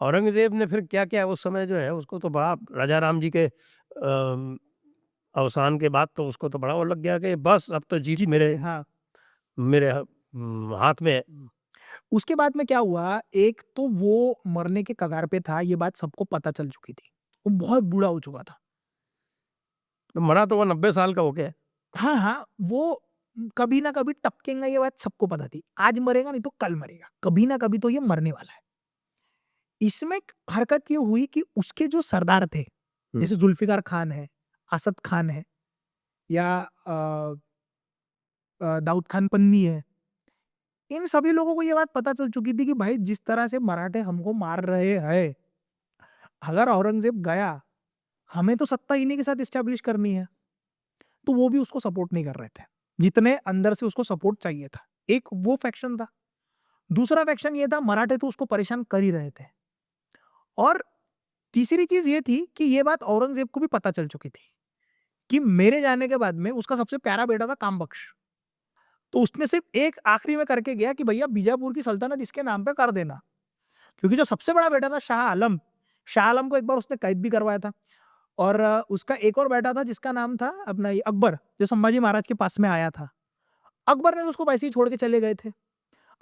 औरंगज़ेब ने फिर क्या किया उस समय जो है, उसको तो बड़ा राजा राम जी के अवसान के बाद तो उसको तो बड़ा वो लग गया कि बस अब तो जीत जीत मेरे गए, हाँ। मेरे हाथ में है। उसके बाद में क्या हुआ, एक तो वो मरने के कगार पे था, ये बात सबको पता चल चुकी थी। वो बहुत बूढ़ा हो चुका था। तो मरा तो वो 90 साल का हो के है। हाँ, हाँ, वो कभी ना कभी टपकेगा, ये बात सबको पता थी। आज मरेगा नहीं तो कल मरेगा। कभी ना कभी तो ये मरने वाला है। इसमें एक हरकत ये हुई कि उसके जो सरदार थे, हुँ। जैसे जुल्फ़िकार खान है, असद खान है या दाऊद खान पन्नी है, इन सभी लोगों को ये बात पता चल चुकी थी कि भाई जिस तरह से मराठे हमको मार रहे हैं, अगर औरंगज़ेब गया, हमें तो सत्ता इन्हीं के साथ एस्टेब्लिश करनी है। तो वो भी उसको सपोर्ट नहीं कर रहे थे, जितने अंदर से उसको सपोर्ट चाहिए था। एक वो फैक्शन था। दूसरा फैक्शन ये था, मराठे तो उसको परेशान कर ही रहे थे। और तीसरी चीज़ ये थी कि ये बात औरंगज़ेब को भी पता चल चुकी थी कि मेरे जाने के बाद में उसका सबसे प्यारा बेटा था कामबख्श। तो उसने सिर्फ़ एक आखिरी में करके गया कि भैया बीजापुर की सल्तनत इसके नाम पे कर देना। क्योंकि जो सबसे बड़ा बेटा था शाह आलम को एक बार उसने कैद भी करवाया था। और उसका एक और बेटा था जिसका नाम था अपना ये अकबर, जो संभाजी महाराज के पास में आया था। अकबर ने तो उसको वैसे ही छोड़ के चले गए थे।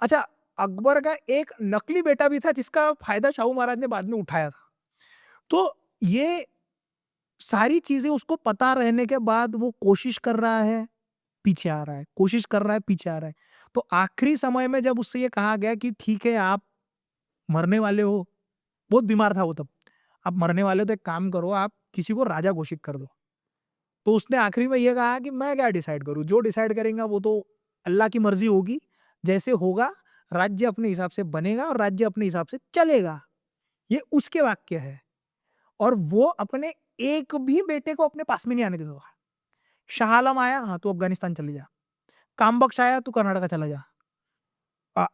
अच्छा, अकबर का एक नकली बेटा भी था जिसका फ़ायदा शाहू महाराज ने बाद में उठाया था। तो ये सारी चीज़ें उसको पता रहने के बाद वो कोशिश कर रहा है, पीछे आ रहा है, कोशिश कर रहा है, पीछे आ रहा है। तो आखिरी समय में जब उससे ये कहा गया कि ठीक है आप मरने वाले हो, बहुत बीमार था वो तब। आप मरने वाले हो तो एक काम करो, आप किसी को राजा घोषित कर दो। तो उसने आखिरी में ये कहा कि मैं क्या डिसाइड करूँ, जो डिसाइड करेंगे वो तो अल्लाह की मर्ज़ी होगी, जैसे होगा राज्य अपने हिसाब से बनेगा और राज्य अपने हिसाब से चलेगा। ये उसके वाक्य है और वो अपने एक भी बेटे को अपने पास में नहीं आने देता था। शाह आलम आया, हाँ, तू अफ़गानिस्तान चले जा। कामबख्श आया, तू कर्नाटका चला जा।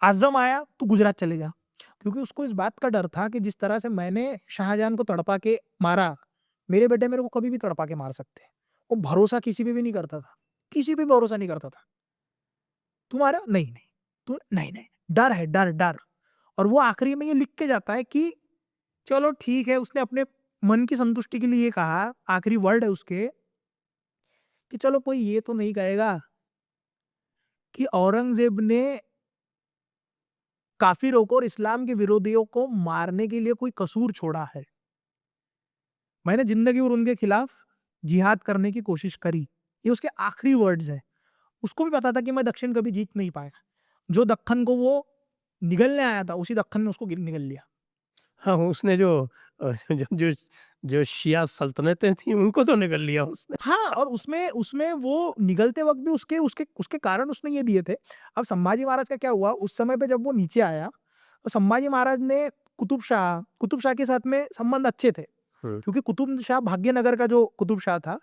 आज़म आया, तू गुजरात चले जा। क्योंकि उसको इस बात का डर था कि जिस तरह से मैंने शाहजहां को तड़पा के मारा, मेरे बेटे मेरे को कभी भी तड़पा के मार सकते हैं। वो भरोसा किसी पे भी नहीं करता था। किसी पे भरोसा नहीं करता था। तुम्हारा नहीं, नहीं, तू नहीं, नहीं, डर है, डर, डर। और वो आखिरी में ये लिख के जाता है कि चलो ठीक है, उसने अपने मन की संतुष्टि के लिए ये कहा, आखिरी वर्ड है उसके कि चलो कोई ये तो नहीं कहेगा कि औरंगज़ेब ने काफ़िरों को और इस्लाम के विरोधियों को मारने के लिए कोई कसूर छोड़ा है। मैंने ज़िंदगी भर उनके खिलाफ जिहाद करने की कोशिश करी। ये उसके आखिरी वर्ड्स हैं। उसको भी पता था कि मैं दक्षिण कभी जीत नहीं पाएगा। जो दक्खन को वो निगलने आया था, उसी दक्खन ने उसको निगल लिया। हाँ, उसने जो जो जो जो शिया सल्तनतें थी उनको तो निगल लिया उसने। हाँ, और उसमें उसमें वो निगलते वक़्त भी उसके उसके उसके कारण उसने ये दिए थे। अब संभाजी महाराज का क्या हुआ, उस समय पे जब वो नीचे आया, तो संभाजी महाराज ने कुतुब शाह के साथ में संबंध अच्छे थे। हुँ। क्योंकि कुतुब शाह भाग्यनगर का जो कुतुब शाह था,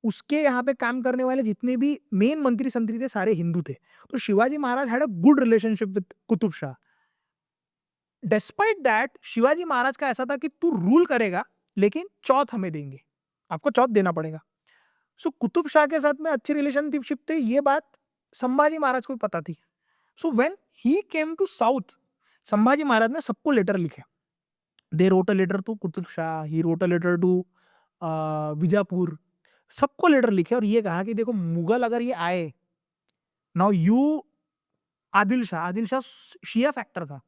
उसके यहाँ पे काम करने वाले जितने भी मेन मंत्री-संतरी थे, सारे हिंदू थे। तो Shivaji Maharaj had a good relationship with Qutub Shah. Despite that Shivaji Maharaj का ऐसा था कि तू रूल करेगा, लेकिन चौथ हमें देंगे। आपको चौथ देना पड़ेगा। सो कुतुब शाह के साथ में अच्छी रिलेशनशिप थे, ये बात संभाजी महाराज को भी पता थी। So when he came to south, Sambhaji Maharaj ने सबको लेटर लिखे। They wrote a letter to Qutub Shah, he wrote a letter to Vijapur, सबको लेटर लिखे और ये कहा कि देखो मुगल अगर ये आए, नाउ यू आदिल शाह शिया फैक्टर था।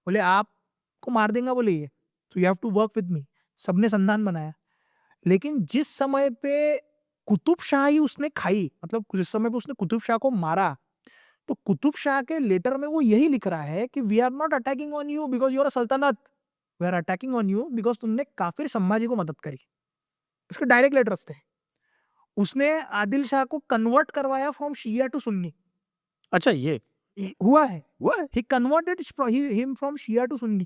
बोले आपको मार देगा बोले ये, तो you have to work with me. सबने संधान बनाया। लेकिन जिस समय पे कुतुब शाही उसने खाई, मतलब जिस समय पे उसने कुतुब शाह को मारा, तो कुतुब शाह के लेटर में वो यही लिख रहा है कि we are not attacking on you because you are a सल्तनत, we are attacking on you because तुमने काफिर संभाजी को मदद करी। इसके डायरेक्ट लेटर्स थे। उसने आदिल शाह को कन्वर्ट करवाया फ्रॉम शिया टू सुन्नी। अच्छा ये ये हुआ है। हुआ है? He converted him from Shia to Sunni.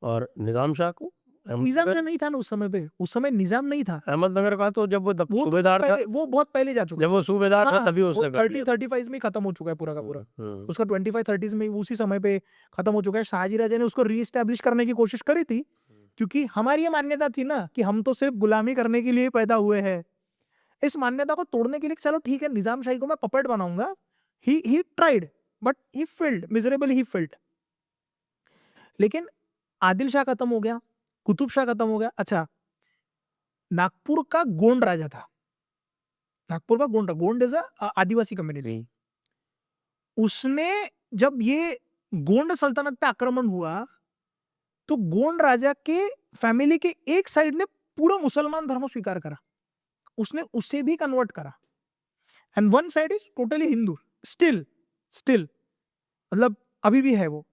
और निज़ाम शाह को? निज़ाम अहमदनगर शाह नहीं था ना उस समय पे, उस समय निज़ाम नहीं था। अहमदनगर का तो जब वो वो तो सूबेदार था, वो बहुत पहले जा चुका जब है। वो सूबेदार था हाँ, तभी वो उसने कर लिया था। 30-35 में ही खत्म हो चुका है पूरा का पूरा। हुँ, हुँ, उसका 25-30s में उसी समय पे खत्म हो चुका है। शाहजी राजा ने उसको रीएस्टैब्लिश करने की कोशिश करी थी, क्योंकि हमारी ये मान्यता थी ना कि हम तो सिर्फ गुलामी करने के लिए पैदा हुए हैं। इस मान्यता को तोड़ने के लिए चलो ठीक है, निज़ाम शाही को मैं पपेट बनाऊँगा। He tried but he failed, miserably he failed. लेकिन आदिल शाह खत्म हो गया, कुतुब शाह खत्म हो गया। अच्छा, नागपुर का गोंड राजा था, नागपुर का गोंड इज आदिवासी कम्युनिटी। उसने जब ये गोंड सल्तनत पे आक्रमण हुआ तो गोंड राजा के फैमिली के एक साइड ने पूरा मुसलमान धर्म स्वीकार करा, उसने उसे भी कन्वर्ट करा, and one side is totally Hindu still still, मतलब अभी भी है वो।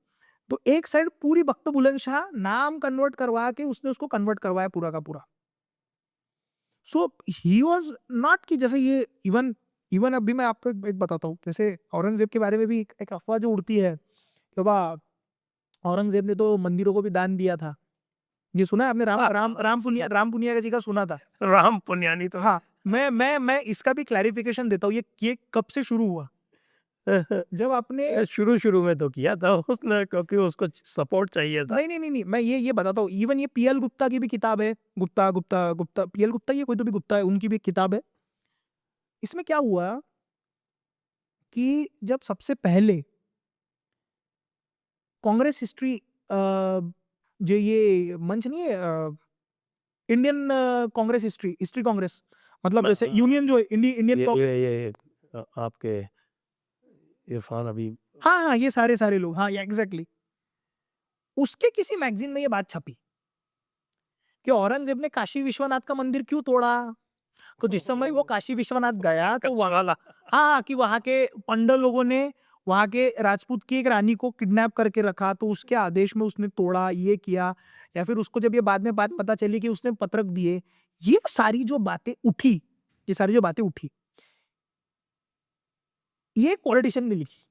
तो एक साइड पूरी बख्त बुलंदशाह नाम कन्वर्ट करवा के उसने उसको कन्वर्ट करवाया पूरा का पूरा। सो ही वॉज नॉट कि जैसे ये इवन इवन अभी मैं आपको एक बताता हूँ, जैसे औरंगजेब के बारे में भी एक अफवाह जो उड़ती है कि औरंगजेब ने तो मंदिरों को भी दान दिया था। ये सुना है आपने? राम पुनिया जी का सुना था? राम पुनियानी तो हाँ, मैं इसका भी क्लैरिफिकेशन देता हूँ, ये कब से शुरू हुआ। जब आपने शुरू में तो किया था उसने, क्योंकि उसको सपोर्ट चाहिए था। नहीं, मैं ये बताता हूँ। इवन ये पीएल गुप्ता की भी किताब है, गुप्ता पीएल गुप्ता, ये कोई तो भी गुप्ता है, उनकी भी एक किताब है। इसमें क्या हुआ कि जब सबसे पहले कांग्रेस हिस्ट्री जो ये मंच नहीं है, इंडियन कांग्रेस हिस्ट्री कांग्रेस, मतलब जैसे यूनियन जो है इंडियन ये आपके इरफान अभी, हाँ, ये सारे लोग, हाँ, एग्जैक्टली। उसके किसी मैगजीन में ये बात छपी कि औरंगजेब ने काशी विश्वनाथ का मंदिर क्यों तोड़ा। तो जिस समय वो काशी विश्वनाथ गया तो वहां, हाँ, कि वहां के पंडल लोगों ने वहां के राजपूत की एक रानी को किडनैप करके रखा, तो उसके आदेश में उसने तोड़ा, ये किया। या फिर उसको जब ये बाद में बात पता चली कि उसने पत्रक दिए, ये सारी जो बातें उठी, ये सारी जो बातें उठी, ये पॉलिटिशियन ने लिखी,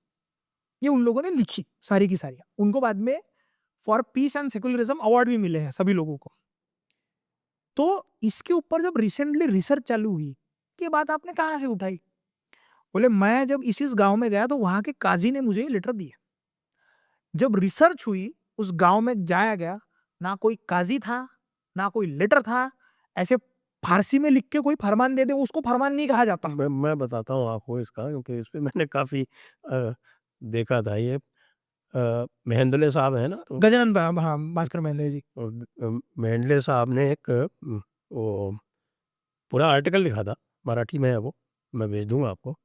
ये उन लोगों ने लिखी सारी की सारी। उनको बाद में for piece and secularism award भी मिले हैं सभी लोगों को। तो इसके ऊपर जब रिसेंटली रिसर्च चालू हुई कि बात आपने कहाँ से उठाई, बोले मैं जब इस गांव में गया तो वहां के काजी ने मुझे लेटर दिया। जब रिसर्च हुई, उस गांव में जाया गया, ना कोई काजी था, ना कोई लेटर था। ऐसे फारसी में लिख के कोई फरमान दे दे, उसको फरमान नहीं कहा जाता। मैं बताता हूँ आपको इसका, क्योंकि इस पे मैंने काफ़ी देखा था ये। मेहेंद्रे साहब है ना, तो गजानन हाँ, भास्कर महेंद्र जी। मेहेंद्रे साहब ने एक वो पूरा आर्टिकल लिखा था, मराठी में है वो, मैं भेज दूंगा आपको।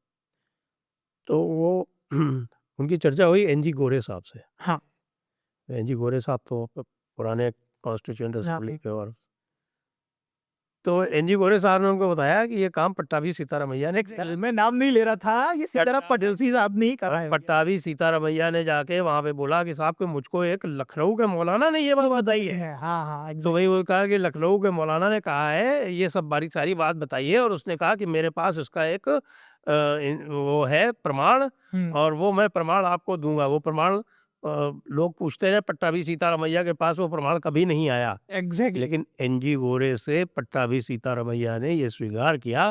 तो वो उनकी चर्चा हुई एनजी गोरे साहब से। हाँ, एनजी गोरे साहब तो पुराने कॉन्स्टिट्यूएंट असेंबली के, और तो एनजी गोरे साहब ने उनको बताया कि ये काम पट्टाभी सीतारामैया ने किया। मैं नाम नहीं ले रहा था, ये सीताराम पटेल साहब ने ही करा है। पट्टाभी सीतारामैया ने जाके वहां पे बोला कि साहब, कि मुझको एक लखनऊ के मौलाना ने ये बात बताई है। हाँ, हाँ, तो वही वो कहा कि लखनऊ के मौलाना ने कहा है ये सब बारी सारी बात बताई है, और उसने कहा कि मेरे पास इसका एक वो है प्रमाण, और वो मैं प्रमाण आपको दूंगा। वो प्रमाण लोग पूछते हैं, पट्टाभी सीतारामैया के पास वो प्रमाण कभी नहीं आया। एग्जैक्टली। लेकिन एनजी गोरे से पट्टाभी सीतारामैया ने ये स्वीकार किया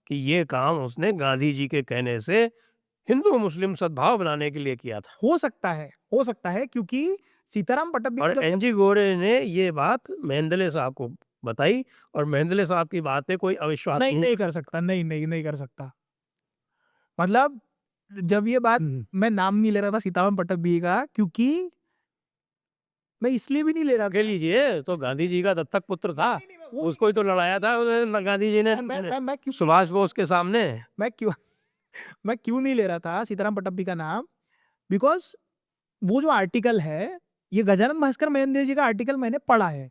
कि ये काम उसने गांधी जी के कहने से हिंदू मुस्लिम सद्भाव बनाने के लिए किया था। हो सकता है क्योंकि सीताराम पटनायक और एनजी गोरे ने ये बात मेहेंद्रे साहब को बताई, और मेहेंद्रे साहब की बात पे कोई अविश्वास नहीं कर सकता, नहीं कर सकता। मतलब जब ये बात, मैं नाम नहीं ले रहा था सीताराम पटनायक का, क्योंकि मैं इसलिए भी नहीं ले रहा के था। लीजिए, तो गांधी जी का दत्तक पुत्र था, उसको ही तो लड़ाया था गांधी जी ने मैं क्यों सुभाष बोस के सामने। मैं क्यों मैं क्यों नहीं ले रहा था सीताराम पटनायक का नाम, बिकॉज वो जो आर्टिकल है, ये गजानन भास्कर महेंद्र जी का आर्टिकल मैंने पढ़ा है,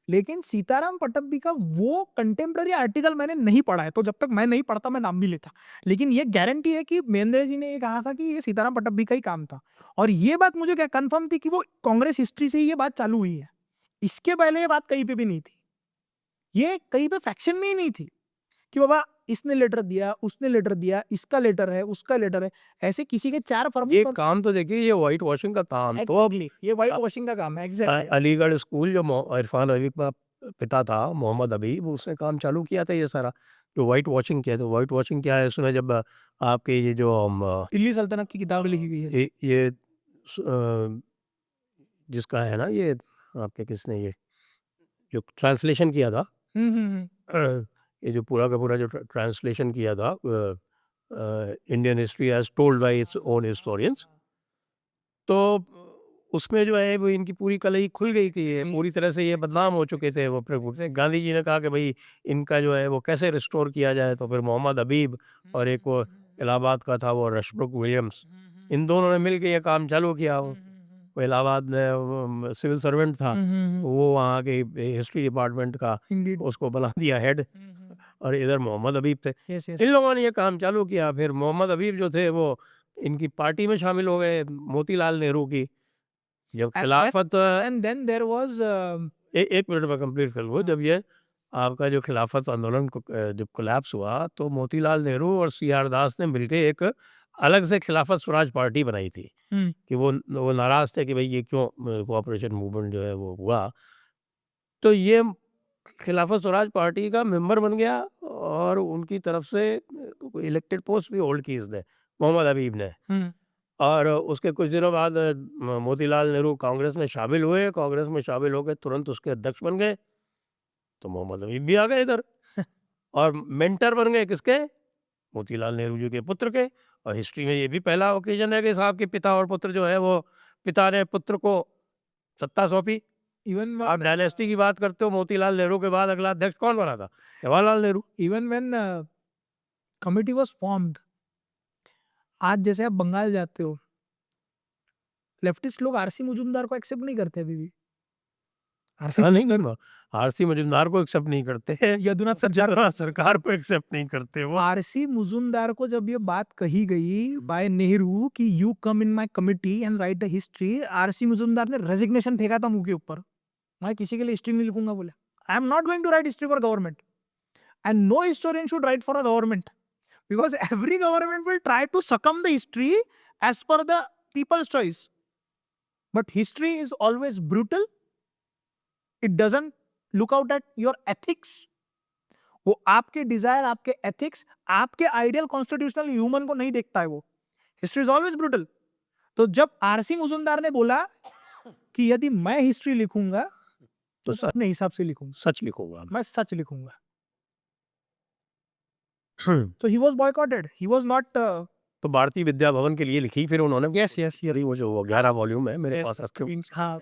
लेकिन सीताराम पटनायक का वो कंटेम्प्रेरी आर्टिकल मैंने नहीं पढ़ा है। तो जब तक मैं नहीं पढ़ता मैं नाम नहीं लेता। लेकिन ये गारंटी है कि महेंद्र जी ने ये कहा था कि ये सीताराम पटनायक का ही काम था, और ये बात मुझे क्या कंफर्म थी कि वो कांग्रेस हिस्ट्री से ही ये बात चालू हुई है। इसके पहले ये बात कहीं पे भी नहीं थी, ये कहीं पे फैक्शन में ही नहीं थी कि बाबा इसने लेटर दिया, उसने लेटर दिया, इसका लेटर है, उसका लेटर है, ऐसे किसी के 4 फर्म। ये काम तो देखिए, ये व्हाइट वॉशिंग का काम तो अब ये व्हाइट वॉशिंग का काम है। एग्जैक्टली। अलीगढ़ स्कूल जो इरफान अली का पिता था, मोहम्मद हबीब, उसने काम चालू किया था ये सारा, जो व्हाइट वॉशिंग किया। तो व्हाइट वॉशिंग क्या है इसमें, जब आपके ये जो दिल्ली सल्तनत की किताब लिखी गई है। ये जिसका है ना, ये आपके किसने ये जो ट्रांसलेशन किया था, ये जो पूरा का पूरा जो ट्रांसलेशन किया था, Indian history as told by its own historians, तो उसमें जो है वो इनकी पूरी कलई खुल गई थी, ये पूरी तरह से ये बदनाम हो चुके थे वो प्रभु से। गांधी जी ने कहा कि भाई इनका जो है वो कैसे रिस्टोर किया जाए, तो फिर मोहम्मद हबीब और एक वो इलाहाबाद का था वो रशब्रुक विलियम्स, इन दोनों ने मिल के ये काम चालू किया। वो इलाहाबाद में वो सिविल सर्वेंट था, वो वहाँ के हिस्ट्री डिपार्टमेंट का Indeed. उसको बना दिया हेड, और इधर मोहम्मद हबीब थे। Yes, yes. इन लोगों ने ये काम चालू किया। फिर मोहम्मद हबीब जो थे वो इनकी पार्टी में शामिल हो गए, मोतीलाल नेहरू की। जब खिलाफत And then there was एक मिनट में कंप्लीट कर लूँ। जब ये आपका जो खिलाफत आंदोलन जब कोलैप्स हुआ, तो मोतीलाल नेहरू और सी आर दास ने मिलके एक अलग से खिलाफत स्वराज पार्टी बनाई थी, कि वो नाराज थे कि भाई ये क्यों कोऑपरेशन मूवमेंट जो है वो हुआ। तो ये खिलाफत स्वराज पार्टी का मेंबर बन गया, और उनकी तरफ से इलेक्टेड पोस्ट भी होल्ड की इसने, मोहम्मद हबीब ने। और उसके कुछ दिनों बाद मोतीलाल नेहरू कांग्रेस में शामिल हुए, कांग्रेस में शामिल होकर तुरंत उसके अध्यक्ष बन गए। तो मोहम्मद हबीब भी आ गए इधर, और मेंटर बन गए किसके? मोतीलाल नेहरू जी के पुत्र के। और हिस्ट्री में ये भी पहला ओकेजन है कि साहब के पिता और पुत्र जो है वो, पिता ने पुत्र को सत्ता सौंपी। even आप डायनेस्टी की बात करते हो, मोतीलाल नेहरू के बाद अगला अध्यक्ष कौन बना था? Jawaharlal Nehru. even when committee was formed, आज जैसे आप बंगाल जाते हो, लेफ्टिस्ट लोग आरसी मुजुमदार को एक्सेप्ट नहीं करते अभी भी। हाँ, नहीं करना, आरसी मजुमदार को एक्सेप्ट नहीं करते हैं, यदुनाथ सरकार को एक्सेप्ट नहीं करते वो। आरसी मुजुमदार को जब ये बात कही गई बाय नेहरू कि you come in my committee and write the history, R C Majumdar ने रेजिग्नेशन फेंका था मुंह के ऊपर, मैं किसी के लिए हिस्ट्री नहीं लिखूंगा बोले। I am not going to write history for government, and no historian should write for a government, because every government will try to succumb the history as per the people's choice, but history is always brutal, it doesn't look out at your ethics. वो आपके Dzire, आपके ethics, आपके ideal constitutional human को नहीं देखता है वो। History is always brutal. तो जब आरसी मुजुमदार ने बोला कि यदि मैं हिस्ट्री लिखूंगा तो अपने हिसाब से लिखूंगा, सच लिखूंगा मैं सच लिखूंगा। So he was boycotted. He was not. तो भारतीय विद्या भवन के लिए लिखी फिर उन्होंने। Yes, yes, yes. वो जो 11 वॉल्यूम है मेरे पास रखे हुए। हाँ,